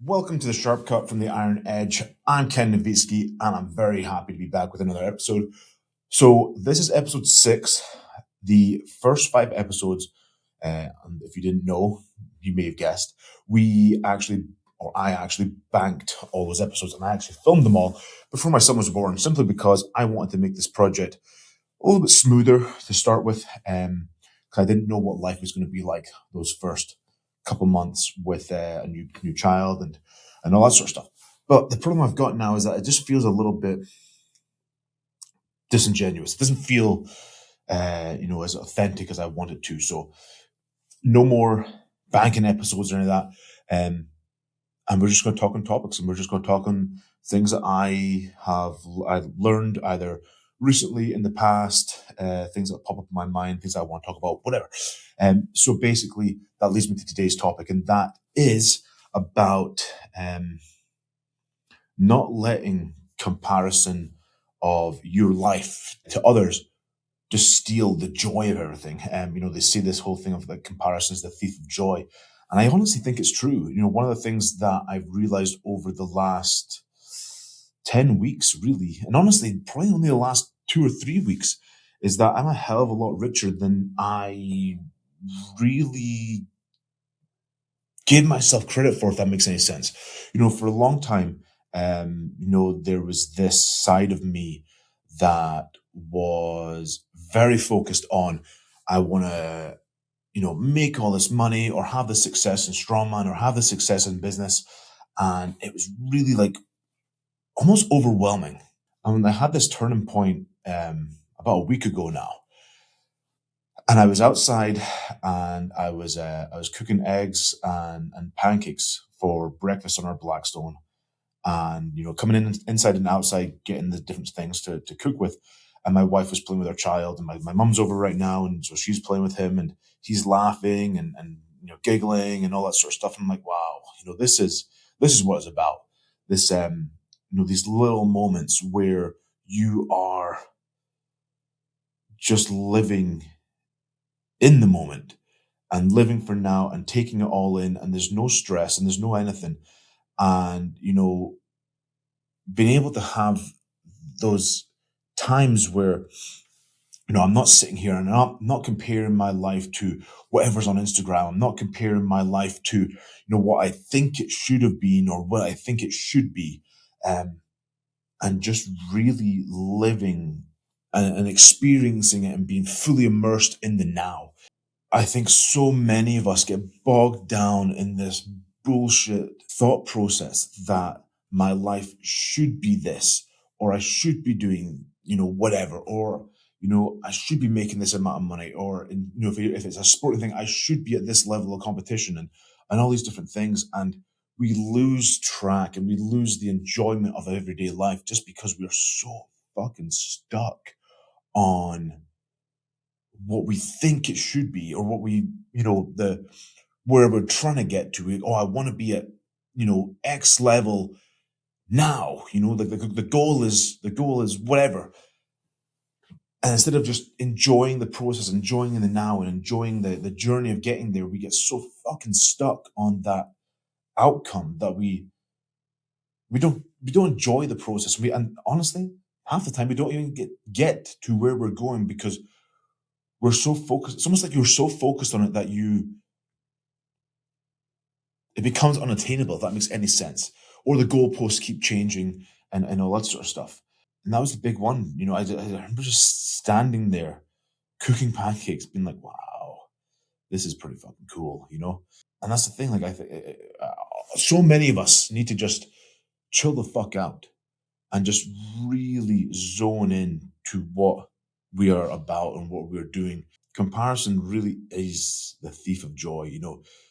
Welcome to the Sharp Cut from the Iron Edge. I'm Ken Nowitzki, and I'm very happy to be back with another episode. So this is episode 6. The first 5 episodes, and if you didn't know, you may have guessed, I actually banked all those episodes, and I actually filmed them all before my son was born, simply because I wanted to make this project a little bit smoother to start with, because I didn't know what life was going to be like those first couple months with a new child and all that sort of stuff. But the problem I've got now is that it just feels a little bit disingenuous. It doesn't feel as authentic as I want it to. So no more banking episodes or any of that. And we're just going to talk on topics, and we're just going to talk on things that I've learned either recently in the past, things that pop up in my mind, things I want to talk about, whatever. So basically, that leads me to today's topic, and that is about not letting comparison of your life to others just steal the joy of everything. They say this whole thing of like comparison is the thief of joy. And I honestly think it's true. One of the things that I've realized over the last 10 weeks, really, and honestly, probably only the last 2 or 3 weeks, is that I'm a hell of a lot richer than I really gave myself credit for, if that makes any sense. For a long time, there was this side of me that was very focused on, I want to, make all this money or have the success in strongman or have the success in business. And it was really like almost overwhelming. And I had this turning point about a week ago now. And I was outside and I was cooking eggs and pancakes for breakfast on our Blackstone. And coming in inside and outside, getting the different things to cook with. And my wife was playing with her child, and my mum's over right now, and so she's playing with him, and he's laughing and giggling and all that sort of stuff. And I'm like, wow, this is what it's about. This these little moments where you are just living in the moment and living for now and taking it all in, and there's no stress and there's no anything. And being able to have those times where I'm not sitting here and I'm not comparing my life to whatever's on Instagram. I'm not comparing my life to what I think it should have been or what I think it should be, and just really living and experiencing it and being fully immersed in the now. I think so many of us get bogged down in this bullshit thought process that my life should be this, or I should be doing, whatever, or, I should be making this amount of money, or, if it's a sporting thing, I should be at this level of competition and all these different things. And we lose track and we lose the enjoyment of everyday life just because we're so fucking stuck on what we think it should be, or what we, the where we're trying to get to. Oh, I want to be at, X level now. Like the goal is whatever. And instead of just enjoying the process, enjoying in the now, and enjoying the journey of getting there, we get so fucking stuck on that outcome that we don't enjoy the process. And honestly, half the time we don't even get to where we're going because we're so focused. It's almost like you're so focused on it that it becomes unattainable, if that makes any sense. Or the goalposts keep changing and all that sort of stuff. And that was the big one. I remember just standing there cooking pancakes, being like, wow, this is pretty fucking cool. And that's the thing. Like, I think so many of us need to just chill the fuck out and just really zone in to what we are about and what we're doing. Comparison really is the thief of joy.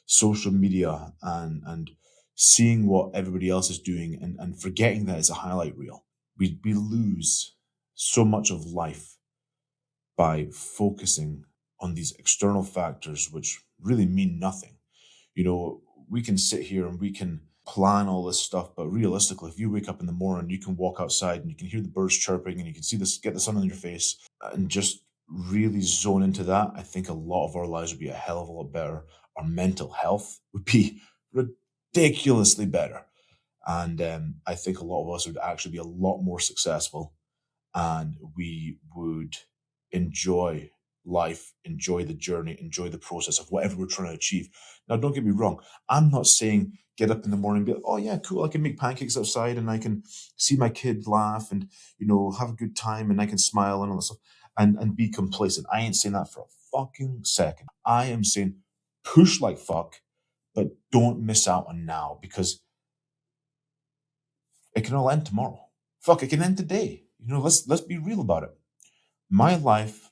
Social media and seeing what everybody else is doing and forgetting that it's a highlight reel. We lose so much of life by focusing on these external factors which really mean nothing. We can sit here and we can plan all this stuff, but realistically, if you wake up in the morning, you can walk outside and you can hear the birds chirping and you can see this, get the sun on your face, and just really zone into that. I think a lot of our lives would be a hell of a lot better. Our mental health would be ridiculously better. And I think a lot of us would actually be a lot more successful, and we would enjoy life, enjoy the journey, enjoy the process of whatever we're trying to achieve. Now, don't get me wrong. I'm not saying get up in the morning and be like, oh yeah, cool, I can make pancakes outside and I can see my kid laugh and, have a good time and I can smile and all that stuff and be complacent. I ain't saying that for a fucking second. I am saying push like fuck, but don't miss out on now, because it can all end tomorrow. Fuck, it can end today. Let's be real about it. My life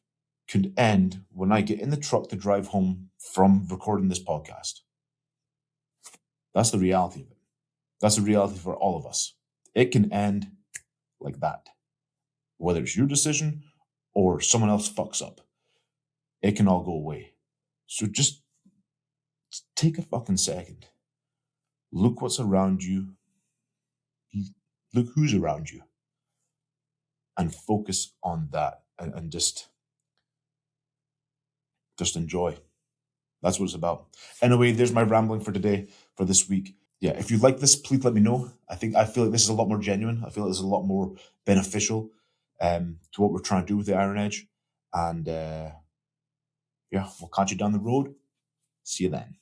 could end when I get in the truck to drive home from recording this podcast. That's the reality of it. That's the reality for all of us. It can end like that. Whether it's your decision or someone else fucks up, it can all go away. So just take a fucking second. Look what's around you. Look who's around you. And focus on that and just enjoy. That's what it's about. Anyway, there's my rambling for today, for this week. Yeah, if you like this, please let me know. I feel like this is a lot more genuine. I feel like this is a lot more beneficial to what we're trying to do with the Iron Edge. And yeah, we'll catch you down the road. See you then.